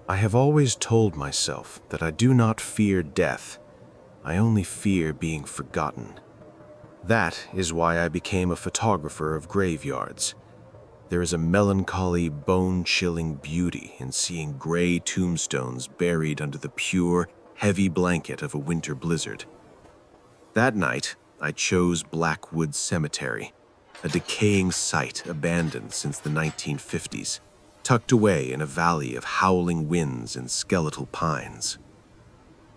I have always told myself that I do not fear death. I only fear being forgotten. That is why I became a photographer of graveyards. There is a melancholy, bone-chilling beauty in seeing gray tombstones buried under the pure, heavy blanket of a winter blizzard. That night, I chose Blackwood Cemetery, a decaying site abandoned since the 1950s, tucked away in a valley of howling winds and skeletal pines.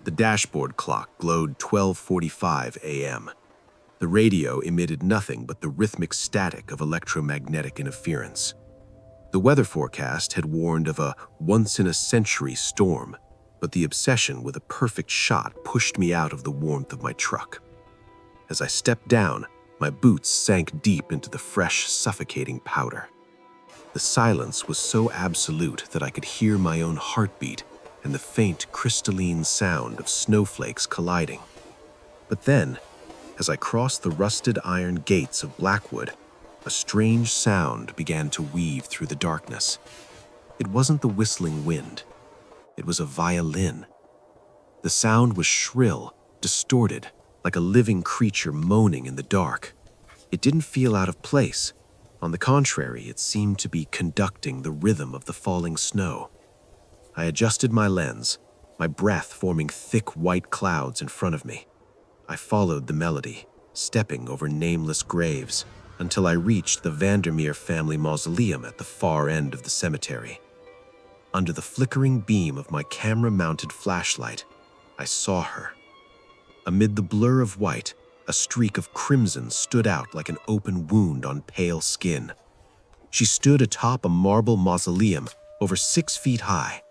The dashboard clock glowed 12:45 a.m. The radio emitted nothing but the rhythmic static of electromagnetic interference. The weather forecast had warned of a once-in-a-century storm, but the obsession with a perfect shot pushed me out of the warmth of my truck. As I stepped down, my boots sank deep into the fresh, suffocating powder. The silence was so absolute that I could hear my own heartbeat and the faint, crystalline sound of snowflakes colliding. But then, as I crossed the rusted iron gates of Blackwood, a strange sound began to weave through the darkness. It wasn't the whistling wind. It was a violin. The sound was shrill, distorted, like a living creature moaning in the dark. It didn't feel out of place. On the contrary, it seemed to be conducting the rhythm of the falling snow. I adjusted my lens, my breath forming thick white clouds in front of me. I followed the melody, stepping over nameless graves, until I reached the Vandermeer family mausoleum at the far end of the cemetery. Under the flickering beam of my camera-mounted flashlight, I saw her. Amid the blur of white, a streak of crimson stood out like an open wound on pale skin. She stood atop a marble mausoleum over 6 feet high.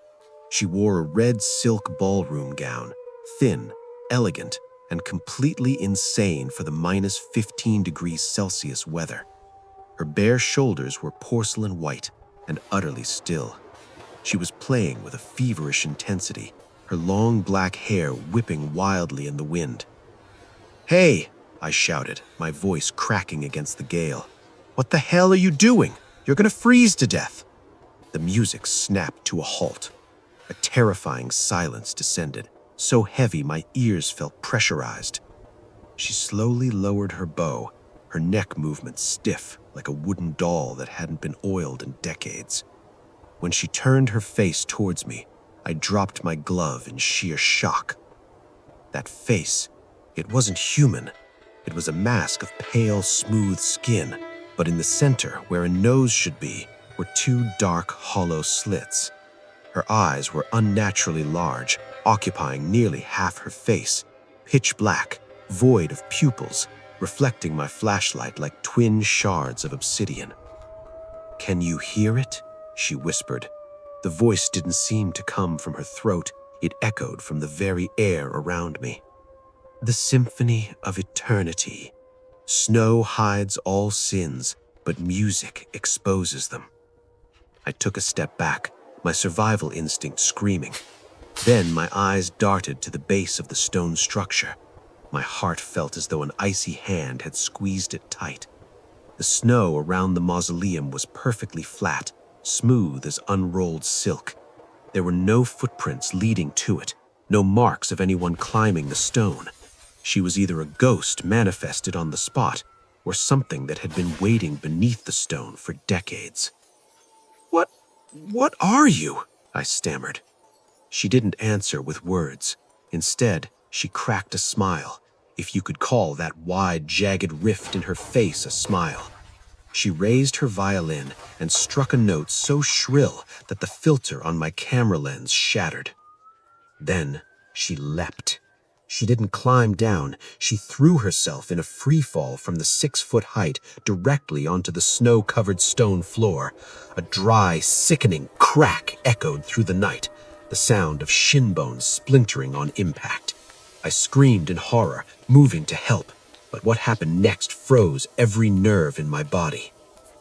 She wore a red silk ballroom gown, thin, elegant, and completely insane for the minus 15 degrees Celsius weather. Her bare shoulders were porcelain white and utterly still. She was playing with a feverish intensity, her long black hair whipping wildly in the wind. "Hey!" I shouted, my voice cracking against the gale. "What the hell are you doing? You're gonna freeze to death!" The music snapped to a halt. A terrifying silence descended, so heavy my ears felt pressurized. She slowly lowered her bow, her neck movement stiff like a wooden doll that hadn't been oiled in decades. When she turned her face towards me, I dropped my glove in sheer shock. That face, it wasn't human. It was a mask of pale, smooth skin, but in the center, where a nose should be, were 2 dark, hollow slits. Her eyes were unnaturally large, occupying nearly half her face, pitch black, void of pupils, reflecting my flashlight like twin shards of obsidian. "Can you hear it?" she whispered. The voice didn't seem to come from her throat. It echoed from the very air around me. "The symphony of eternity. Snow hides all sins, but music exposes them." I took a step back, my survival instinct screaming. Then my eyes darted to the base of the stone structure. My heart felt as though an icy hand had squeezed it tight. The snow around the mausoleum was perfectly flat, smooth as unrolled silk. There were no footprints leading to it, no marks of anyone climbing the stone. She was either a ghost manifested on the spot, or something that had been waiting beneath the stone for decades. What are you?" I stammered. She didn't answer with words. Instead, she cracked a smile, if you could call that wide, jagged rift in her face a smile. She raised her violin and struck a note so shrill that the filter on my camera lens shattered. Then she leapt. She didn't climb down. She threw herself in a free fall from the 6-foot height directly onto the snow-covered stone floor. A dry, sickening crack echoed through the night, the sound of shin bones splintering on impact. I screamed in horror, moving to help, but what happened next froze every nerve in my body.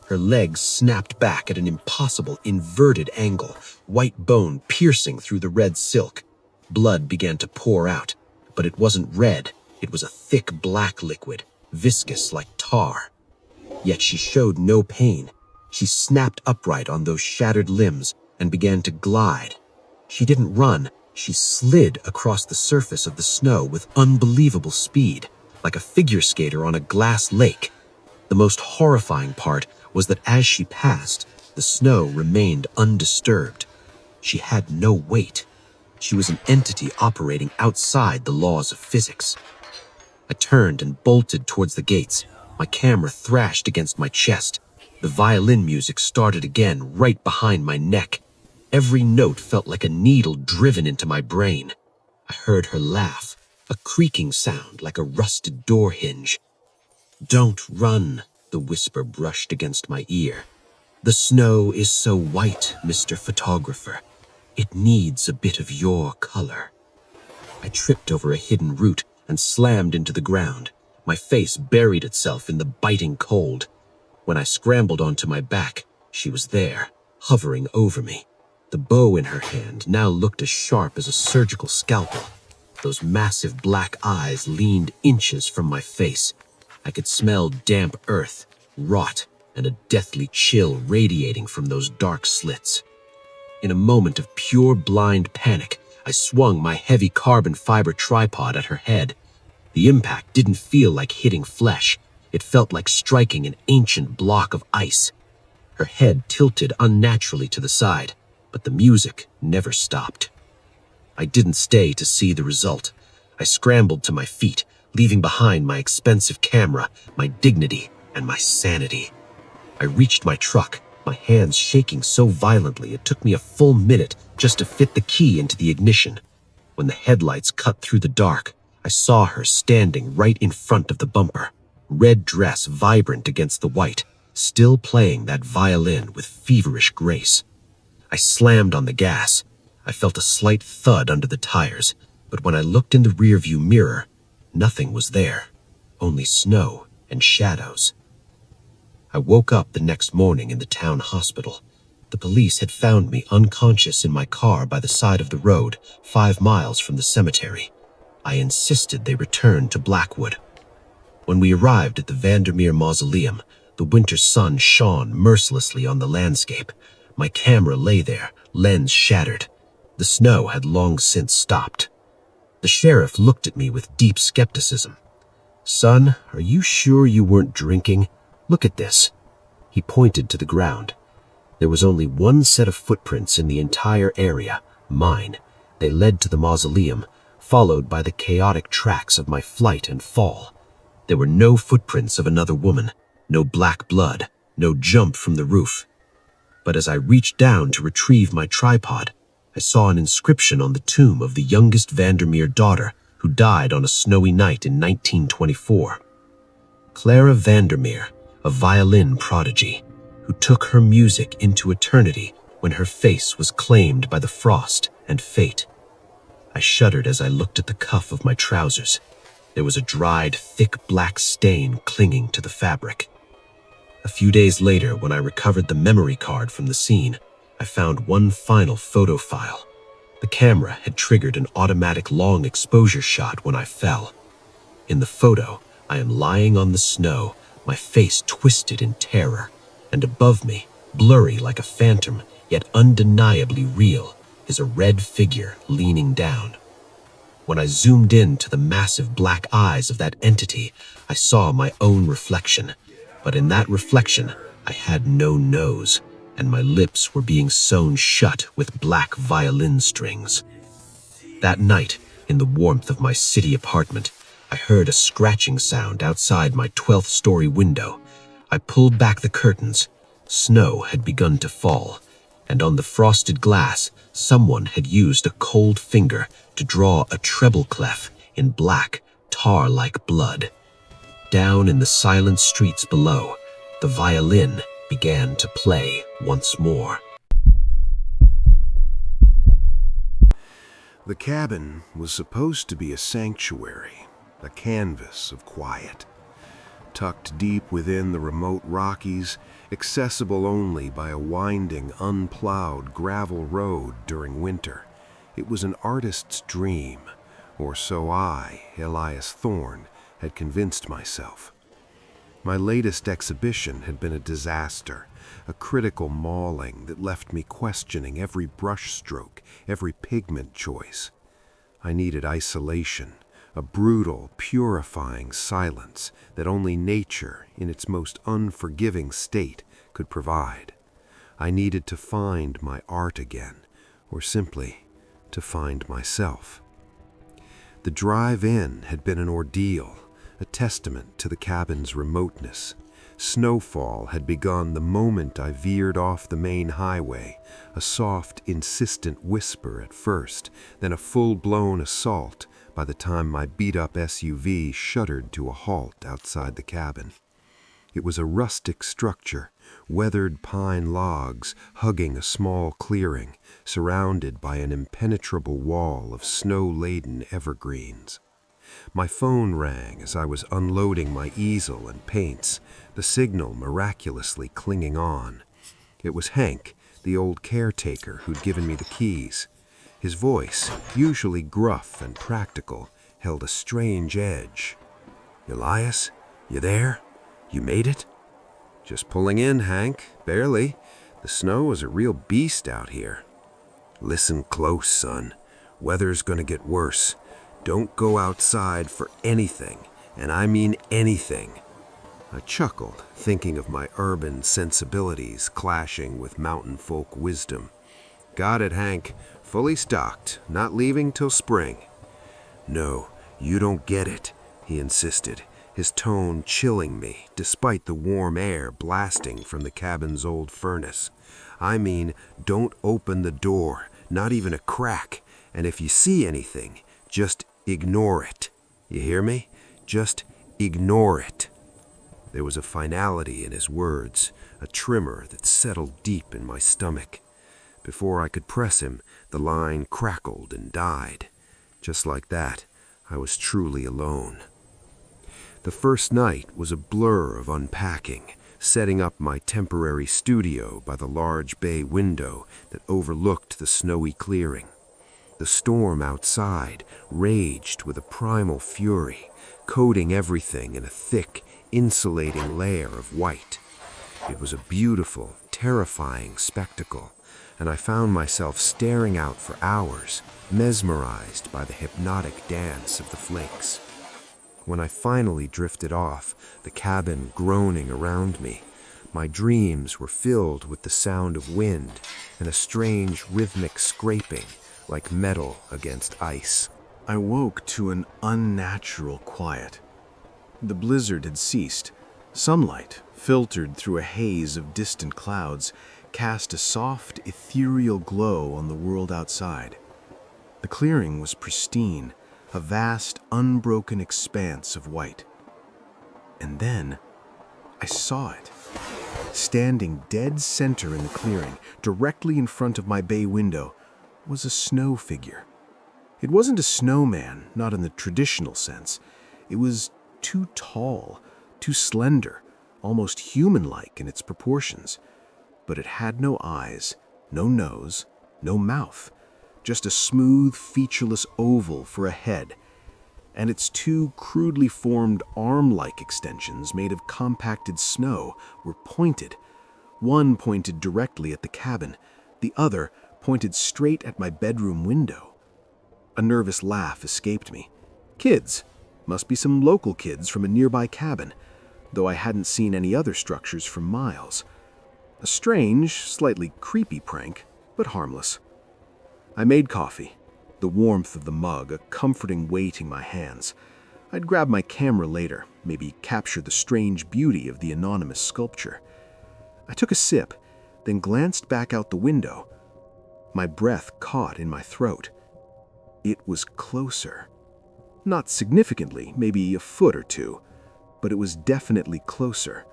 Her legs snapped back at an impossible inverted angle, white bone piercing through the red silk. Blood began to pour out, but it wasn't red. It was a thick black liquid, viscous like tar. Yet she showed no pain. She snapped upright on those shattered limbs and began to glide. She didn't run. She slid across the surface of the snow with unbelievable speed, like a figure skater on a glass lake. The most horrifying part was that as she passed, the snow remained undisturbed. She had no weight. She was an entity operating outside the laws of physics. I turned and bolted towards the gates. My camera thrashed against my chest. The violin music started again right behind my neck. Every note felt like a needle driven into my brain. I heard her laugh, a creaking sound like a rusted door hinge. "Don't run," the whisper brushed against my ear. "The snow is so white, Mr. Photographer. It needs a bit of your color." I tripped over a hidden root and slammed into the ground. My face buried itself in the biting cold. When I scrambled onto my back, she was there, hovering over me. The bow in her hand now looked as sharp as a surgical scalpel. Those massive black eyes leaned inches from my face. I could smell damp earth, rot, and a deathly chill radiating from those dark slits. In a moment of pure blind panic, I swung my heavy carbon fiber tripod at her head. The impact didn't feel like hitting flesh. It felt like striking an ancient block of ice. Her head tilted unnaturally to the side, but the music never stopped. I didn't stay to see the result. I scrambled to my feet, leaving behind my expensive camera, my dignity, and my sanity. I reached my truck, my hands shaking so violently it took me a full minute just to fit the key into the ignition. When the headlights cut through the dark, I saw her standing right in front of the bumper, red dress vibrant against the white, still playing that violin with feverish grace. I slammed on the gas. I felt a slight thud under the tires, but when I looked in the rearview mirror, nothing was there, only snow and shadows. I woke up the next morning in the town hospital. The police had found me unconscious in my car by the side of the road, 5 miles from the cemetery. I insisted they return to Blackwood. When we arrived at the Vandermeer Mausoleum, the winter sun shone mercilessly on the landscape. My camera lay there, lens shattered. The snow had long since stopped. The sheriff looked at me with deep skepticism. "Son, are you sure you weren't drinking? Look at this." He pointed to the ground. There was only one set of footprints in the entire area, mine. They led to the mausoleum, followed by the chaotic tracks of my flight and fall. There were no footprints of another woman, no black blood, no jump from the roof. But as I reached down to retrieve my tripod, I saw an inscription on the tomb of the youngest Vandermeer daughter who died on a snowy night in 1924. Clara Vandermeer, a violin prodigy, who took her music into eternity when her face was claimed by the frost and fate. I shuddered as I looked at the cuff of my trousers. There was a dried, thick black stain clinging to the fabric. A few days later, when I recovered the memory card from the scene, I found one final photo file. The camera had triggered an automatic long exposure shot when I fell. In the photo, I am lying on the snow, my face twisted in terror, and above me, blurry like a phantom, yet undeniably real, is a red figure leaning down. When I zoomed in to the massive black eyes of that entity, I saw my own reflection. But in that reflection, I had no nose, and my lips were being sewn shut with black violin strings. That night, in the warmth of my city apartment, I heard a scratching sound outside my 12th-story window. I pulled back the curtains. Snow had begun to fall, and on the frosted glass, someone had used a cold finger to draw a treble clef in black, tar-like blood. Down in the silent streets below, the violin began to play once more. The cabin was supposed to be a sanctuary, a canvas of quiet. Tucked deep within the remote Rockies, accessible only by a winding, unplowed gravel road during winter. It was an artist's dream, or so I, Elias Thorne, had convinced myself. My latest exhibition had been a disaster, a critical mauling that left me questioning every brushstroke, every pigment choice. I needed isolation, a brutal, purifying silence that only nature, in its most unforgiving state, could provide. I needed to find my art again, or simply to find myself. The drive in had been an ordeal, a testament to the cabin's remoteness. Snowfall had begun the moment I veered off the main highway, a soft, insistent whisper at first, then a full-blown assault by the time my beat-up SUV shuddered to a halt outside the cabin. It was a rustic structure, weathered pine logs hugging a small clearing, surrounded by an impenetrable wall of snow-laden evergreens. My phone rang as I was unloading my easel and paints, the signal miraculously clinging on. It was Hank, the old caretaker who'd given me the keys. His voice, usually gruff and practical, held a strange edge. "Elias, you there? You made it?" "Just pulling in, Hank. Barely. The snow is a real beast out here." "Listen close, son. Weather's gonna get worse. Don't go outside for anything, and I mean anything." I chuckled, thinking of my urban sensibilities clashing with mountain folk wisdom. "Got it, Hank. Fully stocked. Not leaving till spring." "No, you don't get it," he insisted, his tone chilling me despite the warm air blasting from the cabin's old furnace. "I mean, don't open the door, not even a crack, and if you see anything, just ignore it. You hear me? Just ignore it." There was a finality in his words, a tremor that settled deep in my stomach. Before I could press him, the line crackled and died. Just like that, I was truly alone. The first night was a blur of unpacking, setting up my temporary studio by the large bay window that overlooked the snowy clearing. The storm outside raged with a primal fury, coating everything in a thick, insulating layer of white. It was a beautiful, terrifying spectacle, and I found myself staring out for hours, mesmerized by the hypnotic dance of the flakes. When I finally drifted off, the cabin groaning around me, my dreams were filled with the sound of wind and a strange rhythmic scraping, like metal against ice. I woke to an unnatural quiet. The blizzard had ceased. Sunlight, filtered through a haze of distant clouds, cast a soft, ethereal glow on the world outside. The clearing was pristine, a vast, unbroken expanse of white. And then I saw it. Standing dead center in the clearing, directly in front of my bay window, was a snow figure. It wasn't a snowman, not in the traditional sense. It was too tall, too slender, almost human-like in its proportions. But it had no eyes, no nose, no mouth, just a smooth, featureless oval for a head. And its two crudely formed arm-like extensions made of compacted snow were pointed. One pointed directly at the cabin, the other pointed straight at my bedroom window. A nervous laugh escaped me. Kids. Must be some local kids from a nearby cabin, though I hadn't seen any other structures for miles. A strange, slightly creepy prank, but harmless. I made coffee, the warmth of the mug a comforting weight in my hands. I'd grab my camera later, maybe capture the strange beauty of the anonymous sculpture. I took a sip, then glanced back out the window. My breath caught in my throat. It was closer. Not significantly, maybe a foot or two, but it was definitely closer.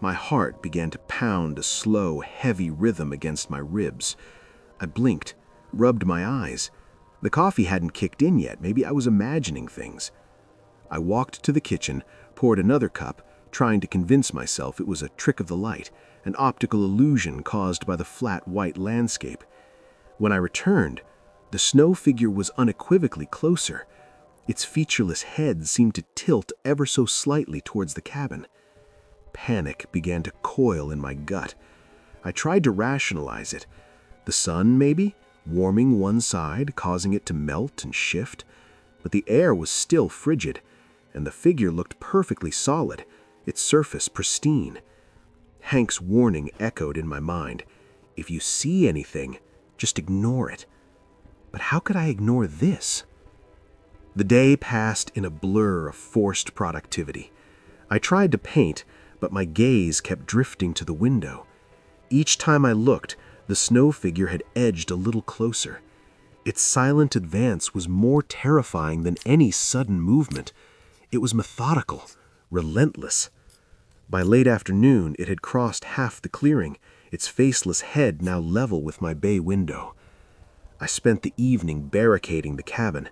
My heart began to pound a slow, heavy rhythm against my ribs. I blinked, rubbed my eyes. The coffee hadn't kicked in yet. Maybe I was imagining things. I walked to the kitchen, poured another cup, trying to convince myself it was a trick of the light, an optical illusion caused by the flat white landscape. When I returned, the snow figure was unequivocally closer. Its featureless head seemed to tilt ever so slightly towards the cabin. Panic began to coil in my gut. I tried to rationalize it. The sun, maybe, warming one side, causing it to melt and shift. But the air was still frigid, and the figure looked perfectly solid, its surface pristine. Hank's warning echoed in my mind. If you see anything, just ignore it. But how could I ignore this? The day passed in a blur of forced productivity. I tried to paint, but my gaze kept drifting to the window. Each time I looked, the snow figure had edged a little closer. Its silent advance was more terrifying than any sudden movement. It was methodical, relentless. By late afternoon, it had crossed half the clearing, its faceless head now level with my bay window. I spent the evening barricading the cabin.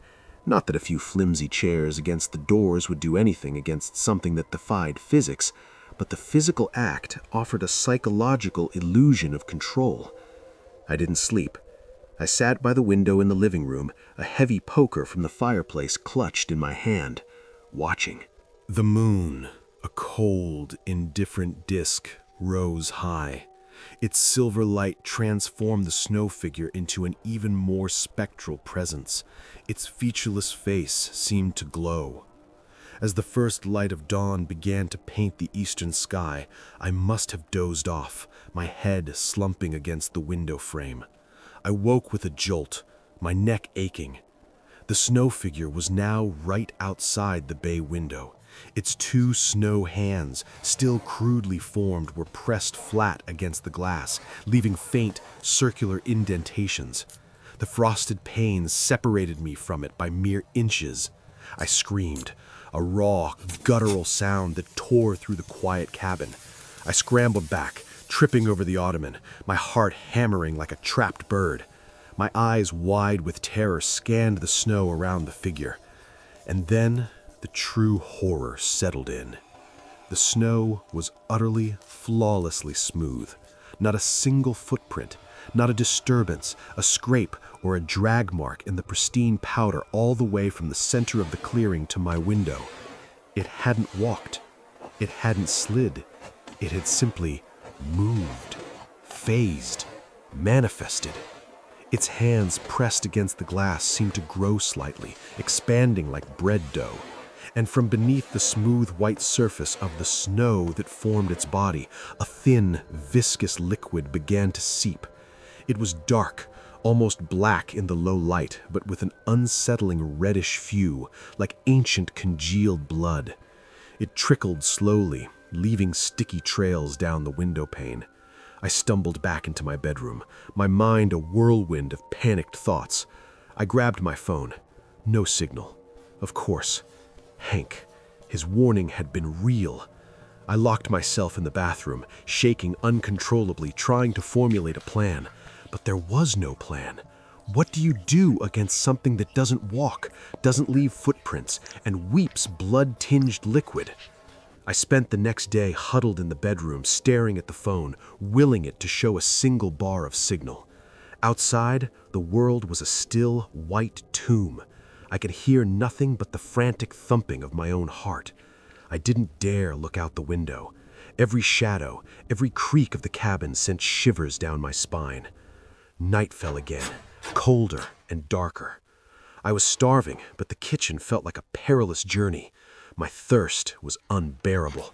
Not that a few flimsy chairs against the doors would do anything against something that defied physics, but the physical act offered a psychological illusion of control. I didn't sleep. I sat by the window in the living room, a heavy poker from the fireplace clutched in my hand, watching. The moon, a cold, indifferent disk, rose high. Its silver light transformed the snow figure into an even more spectral presence. Its featureless face seemed to glow. As the first light of dawn began to paint the eastern sky, I must have dozed off, my head slumping against the window frame. I woke with a jolt, my neck aching. The snow figure was now right outside the bay window. Its two snow hands, still crudely formed, were pressed flat against the glass, leaving faint, circular indentations. The frosted panes separated me from it by mere inches. I screamed, a raw, guttural sound that tore through the quiet cabin. I scrambled back, tripping over the ottoman, my heart hammering like a trapped bird. My eyes wide with terror scanned the snow around the figure. And then the true horror settled in. The snow was utterly, flawlessly smooth. Not a single footprint, not a disturbance, a scrape, or a drag mark in the pristine powder all the way from the center of the clearing to my window. It hadn't walked. It hadn't slid. It had simply moved, phased, manifested. Its hands pressed against the glass seemed to grow slightly, expanding like bread dough. And from beneath the smooth white surface of the snow that formed its body, a thin, viscous liquid began to seep. It was dark, almost black in the low light, but with an unsettling reddish hue, like ancient congealed blood. It trickled slowly, leaving sticky trails down the window pane. I stumbled back into my bedroom, my mind a whirlwind of panicked thoughts. I grabbed my phone. No signal. Of course. Hank. His warning had been real. I locked myself in the bathroom, shaking uncontrollably, trying to formulate a plan. But there was no plan. What do you do against something that doesn't walk, doesn't leave footprints, and weeps blood-tinged liquid? I spent the next day huddled in the bedroom, staring at the phone, willing it to show a single bar of signal. Outside, the world was a still, white tomb. I could hear nothing but the frantic thumping of my own heart. I didn't dare look out the window. Every shadow, every creak of the cabin sent shivers down my spine. Night fell again, colder and darker. I was starving, but the kitchen felt like a perilous journey. My thirst was unbearable.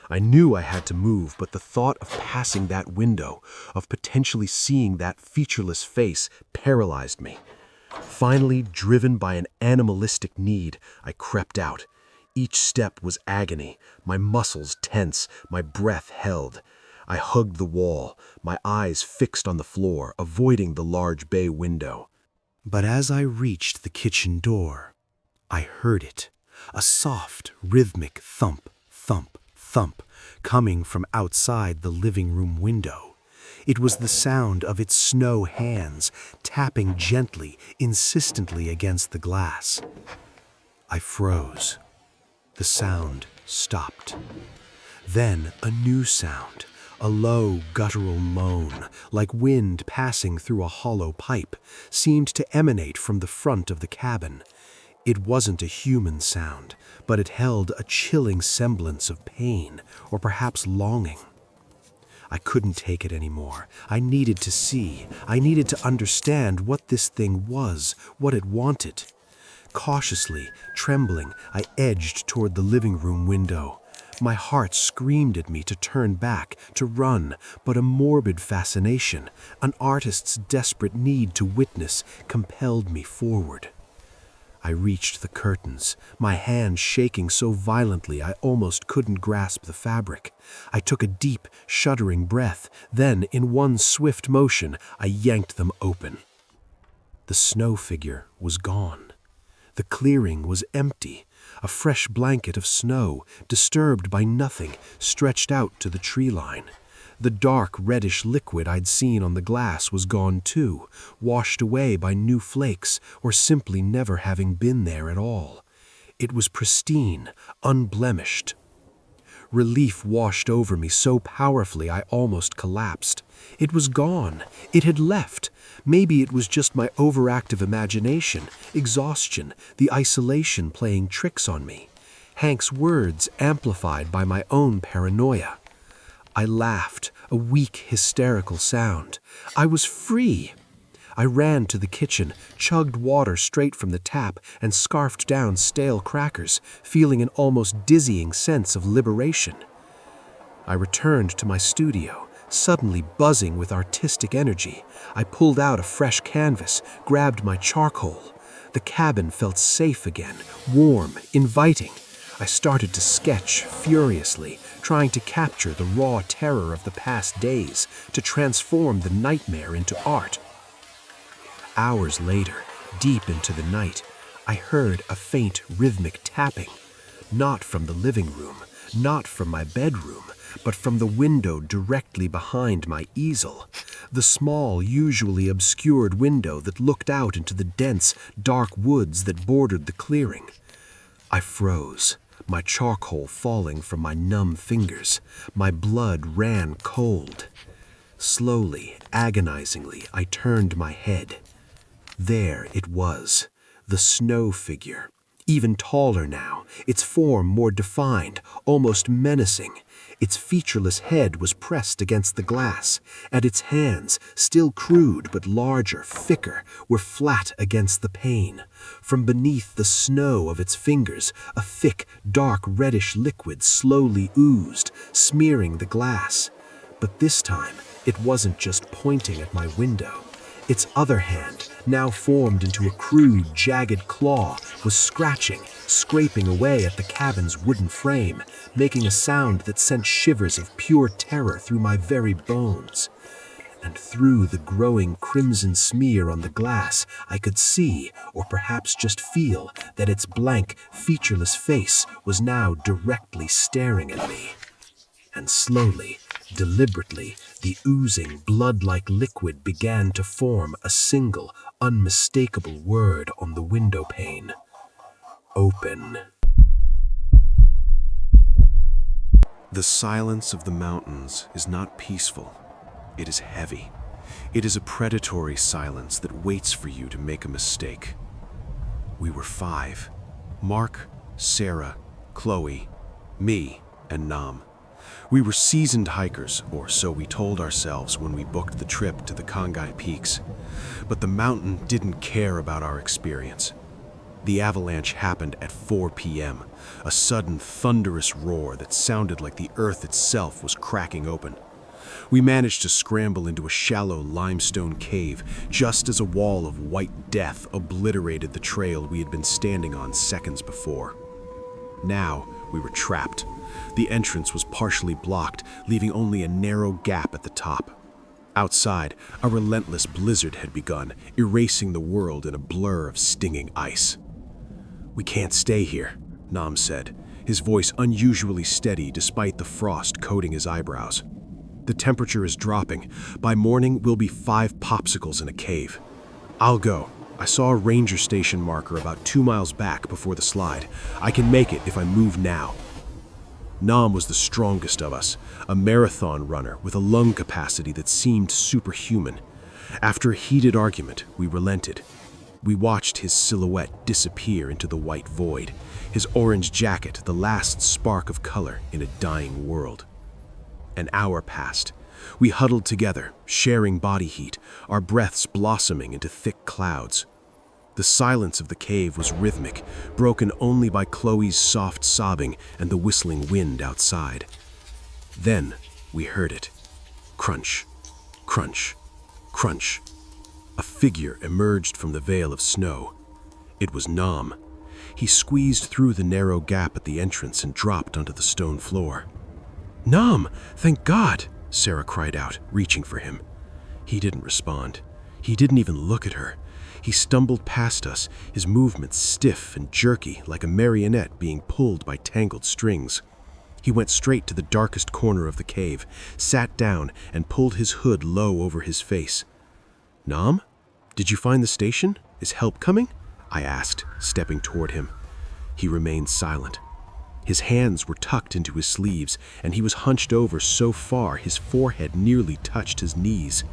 I knew I had to move, but the thought of passing that window, of potentially seeing that featureless face, paralyzed me. Finally, driven by an animalistic need, I crept out. Each step was agony, my muscles tense, my breath held. I hugged the wall, my eyes fixed on the floor, avoiding the large bay window. But as I reached the kitchen door, I heard it, a soft, rhythmic thump, thump, thump, coming from outside the living room window. It was the sound of its snow hands tapping gently, insistently against the glass. I froze. The sound stopped. Then a new sound, a low, guttural moan, like wind passing through a hollow pipe, seemed to emanate from the front of the cabin. It wasn't a human sound, but it held a chilling semblance of pain, or perhaps longing. I couldn't take it anymore. I needed to see. I needed to understand what this thing was, what it wanted. Cautiously, trembling, I edged toward the living room window. My heart screamed at me to turn back, to run, but a morbid fascination, an artist's desperate need to witness, compelled me forward. I reached the curtains, my hand shaking so violently I almost couldn't grasp the fabric. I took a deep, shuddering breath, then, in one swift motion, I yanked them open. The snow figure was gone. The clearing was empty. A fresh blanket of snow, disturbed by nothing, stretched out to the tree line. The dark, reddish liquid I'd seen on the glass was gone too, washed away by new flakes, or simply never having been there at all. It was pristine, unblemished. Relief washed over me so powerfully I almost collapsed. It was gone. It had left. Maybe it was just my overactive imagination, exhaustion, the isolation playing tricks on me. Hank's words amplified by my own paranoia. I laughed, a weak, hysterical sound. I was free. I ran to the kitchen, chugged water straight from the tap, and scarfed down stale crackers, feeling an almost dizzying sense of liberation. I returned to my studio, suddenly buzzing with artistic energy. I pulled out a fresh canvas, grabbed my charcoal. The cabin felt safe again, warm, inviting. I started to sketch furiously, trying to capture the raw terror of the past days, to transform the nightmare into art. Hours later, deep into the night, I heard a faint rhythmic tapping, not from the living room, not from my bedroom, but from the window directly behind my easel, the small, usually obscured window that looked out into the dense, dark woods that bordered the clearing. I froze, my charcoal falling from my numb fingers. My blood ran cold. Slowly, agonizingly, I turned my head. There it was, the snow figure, even taller now, its form more defined, almost menacing. Its featureless head was pressed against the glass, and its hands, still crude but larger, thicker, were flat against the pane. From beneath the snow of its fingers, a thick, dark, reddish liquid slowly oozed, smearing the glass. But this time, it wasn't just pointing at my window. Its other hand, now formed into a crude, jagged claw, was scratching, scraping away at the cabin's wooden frame, making a sound that sent shivers of pure terror through my very bones. And through the growing crimson smear on the glass, I could see, or perhaps just feel, that its blank, featureless face was now directly staring at me. And slowly, deliberately, the oozing, blood-like liquid began to form a single, unmistakable word on the window pane. Open. The silence of the mountains is not peaceful. It is heavy. It is a predatory silence that waits for you to make a mistake. We were 5. Mark, Sarah, Chloe, me, and Nam. We were seasoned hikers, or so we told ourselves when we booked the trip to the Kongai Peaks. But the mountain didn't care about our experience. The avalanche happened at 4 p.m., a sudden thunderous roar that sounded like the earth itself was cracking open. We managed to scramble into a shallow limestone cave just as a wall of white death obliterated the trail we had been standing on seconds before. Now we were trapped. The entrance was partially blocked, leaving only a narrow gap at the top. Outside, a relentless blizzard had begun, erasing the world in a blur of stinging ice. "We can't stay here," Nam said, his voice unusually steady despite the frost coating his eyebrows. "The temperature is dropping. By morning, we'll be 5 popsicles in a cave. I'll go. I saw a ranger station marker about 2 miles back before the slide. I can make it if I move now." Nam was the strongest of us, a marathon runner with a lung capacity that seemed superhuman. After a heated argument, we relented. We watched his silhouette disappear into the white void, his orange jacket the last spark of color in a dying world. An hour passed. We huddled together, sharing body heat, our breaths blossoming into thick clouds. The silence of the cave was rhythmic, broken only by Chloe's soft sobbing and the whistling wind outside. Then we heard it. Crunch, crunch, crunch. A figure emerged from the veil of snow. It was Nam. He squeezed through the narrow gap at the entrance and dropped onto the stone floor. "Nam, thank God!" Sarah cried out, reaching for him. He didn't respond. He didn't even look at her. He stumbled past us, his movements stiff and jerky like a marionette being pulled by tangled strings. He went straight to the darkest corner of the cave, sat down, and pulled his hood low over his face. "Nam, did you find the station? Is help coming?" I asked, stepping toward him. He remained silent. His hands were tucked into his sleeves, and he was hunched over so far his forehead nearly touched his knees.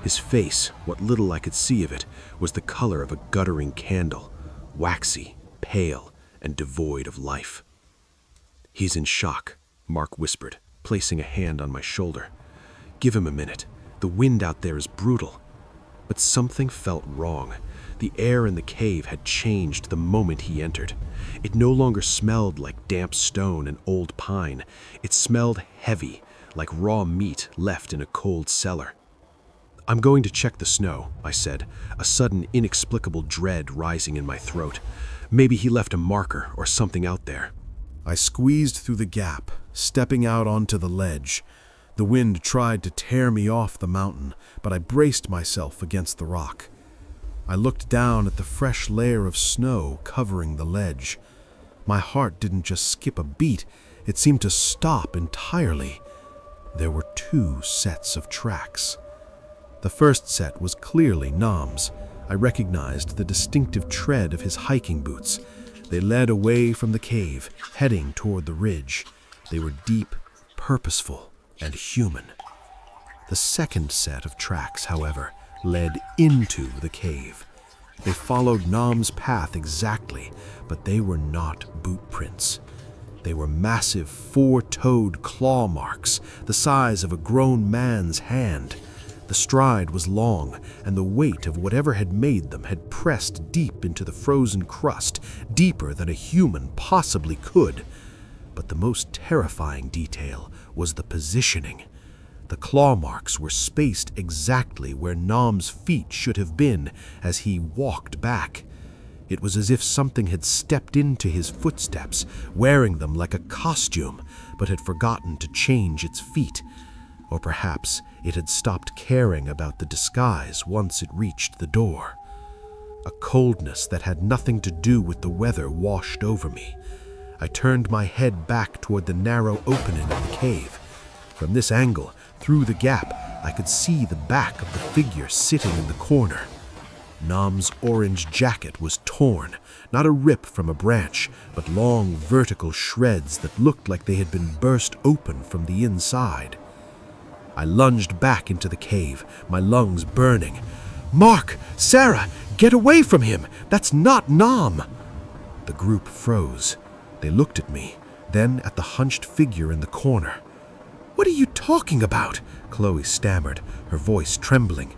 His face, what little I could see of it, was the color of a guttering candle, waxy, pale, and devoid of life. "He's in shock," Mark whispered, placing a hand on my shoulder. "Give him a minute. The wind out there is brutal." But something felt wrong. The air in the cave had changed the moment he entered. It no longer smelled like damp stone and old pine. It smelled heavy, like raw meat left in a cold cellar. "I'm going to check the snow," I said, a sudden inexplicable dread rising in my throat. Maybe he left a marker or something out there. I squeezed through the gap, stepping out onto the ledge. The wind tried to tear me off the mountain, but I braced myself against the rock. I looked down at the fresh layer of snow covering the ledge. My heart didn't just skip a beat, it seemed to stop entirely. There were 2 sets of tracks. The first set was clearly Nam's. I recognized the distinctive tread of his hiking boots. They led away from the cave, heading toward the ridge. They were deep, purposeful, and human. The second set of tracks, however, led into the cave. They followed Nam's path exactly, but they were not boot prints. They were massive 4-toed claw marks, the size of a grown man's hand. The stride was long, and the weight of whatever had made them had pressed deep into the frozen crust, deeper than a human possibly could. But the most terrifying detail was the positioning. The claw marks were spaced exactly where Nam's feet should have been as he walked back. It was as if something had stepped into his footsteps, wearing them like a costume, but had forgotten to change its feet. Or perhaps it had stopped caring about the disguise once it reached the door. A coldness that had nothing to do with the weather washed over me. I turned my head back toward the narrow opening of the cave. From this angle, through the gap, I could see the back of the figure sitting in the corner. Nam's orange jacket was torn, not a rip from a branch, but long vertical shreds that looked like they had been burst open from the inside. I lunged back into the cave, my lungs burning. "Mark! Sarah! Get away from him! That's not Nam!" The group froze. They looked at me, then at the hunched figure in the corner. "What are you talking about?" Chloe stammered, her voice trembling.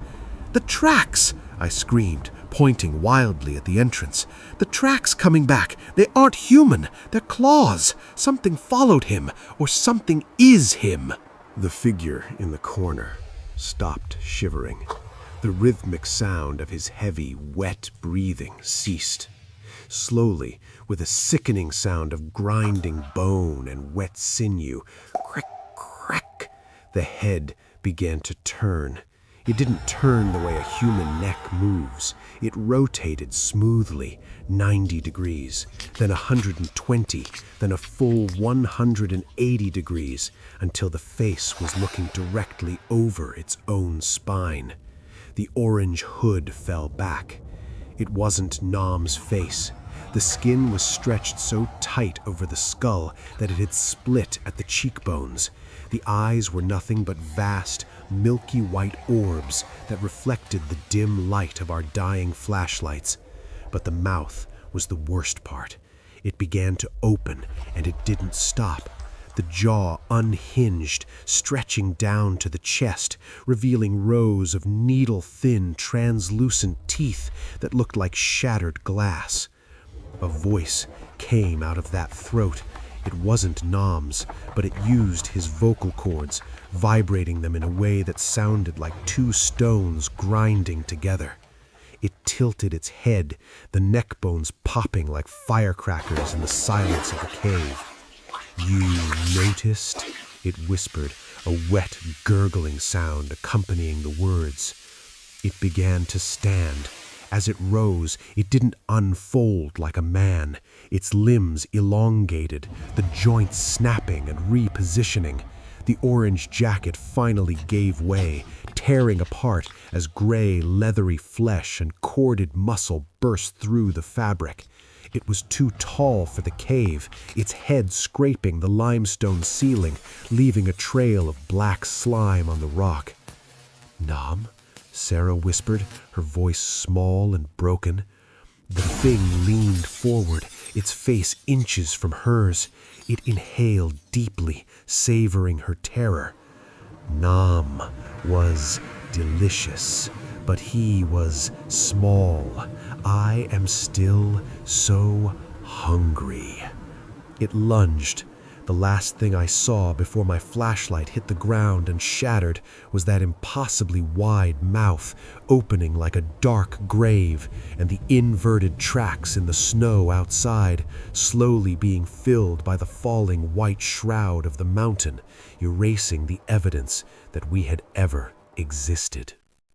"The tracks!" I screamed, pointing wildly at the entrance. "The tracks coming back! They aren't human! They're claws! Something followed him, or something is him!" The figure in the corner stopped shivering. The rhythmic sound of his heavy, wet breathing ceased. Slowly, with a sickening sound of grinding bone and wet sinew, crack, crack, the head began to turn. It didn't turn the way a human neck moves. It rotated smoothly, 90 degrees, then 120, then a full 180 degrees, until the face was looking directly over its own spine. The orange hood fell back. It wasn't Nam's face. The skin was stretched so tight over the skull that it had split at the cheekbones. The eyes were nothing but vast, milky white orbs that reflected the dim light of our dying flashlights. But the mouth was the worst part. It began to open, and it didn't stop. the jaw unhinged, stretching down to the chest, revealing rows of needle-thin, translucent teeth that looked like shattered glass. A voice came out of that throat. It wasn't Nam's, but it used his vocal cords, vibrating them in a way that sounded like two stones grinding together. It tilted its head, the neck bones popping like firecrackers in the silence of the cave. "You noticed?" it whispered, a wet, gurgling sound accompanying the words. It began to stand. As it rose, it didn't unfold like a man, its limbs elongated, the joints snapping and repositioning. The orange jacket finally gave way, tearing apart as gray, leathery flesh and corded muscle burst through the fabric. It was too tall for the cave, its head scraping the limestone ceiling, leaving a trail of black slime on the rock. "Nam?" Sarah whispered, her voice small and broken. The thing leaned forward, its face inches from hers. It inhaled deeply, savoring her terror. Nam was delicious, but he was small. I am still so hungry. It lunged. The last thing I saw before my flashlight hit the ground and shattered was that impossibly wide mouth, opening like a dark grave, and the inverted tracks in the snow outside, slowly being filled by the falling white shroud of the mountain, erasing the evidence that we had ever existed.